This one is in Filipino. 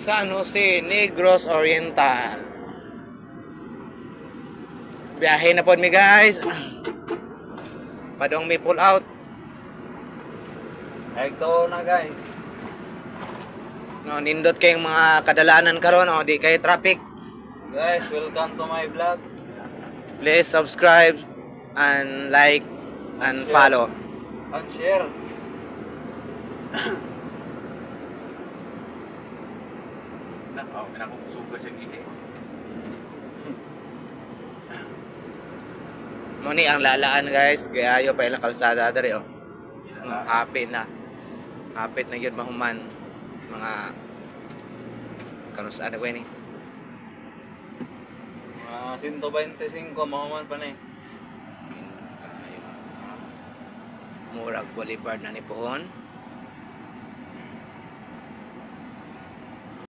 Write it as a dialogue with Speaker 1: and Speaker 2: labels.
Speaker 1: San Jose, Negros Oriental. Biyahe na po mi guys. Padong may pull out.
Speaker 2: Ito na guys.
Speaker 1: No, nindot kayong mga kadalanan karon, oh, di kay traffic.
Speaker 2: Guys, welcome to my vlog.
Speaker 1: Please subscribe and like and follow.
Speaker 2: And share.
Speaker 3: Pinakasuga siya gihe.
Speaker 1: Muni ang lalaan guys, gayayo pa ilang kalsada dere oh. Hapit na. Hapit na gyud mahuman mga kanus ano ko ni.
Speaker 2: Mga 125 mahuman pa na eh.
Speaker 1: Murag Boulevard na ni pohon.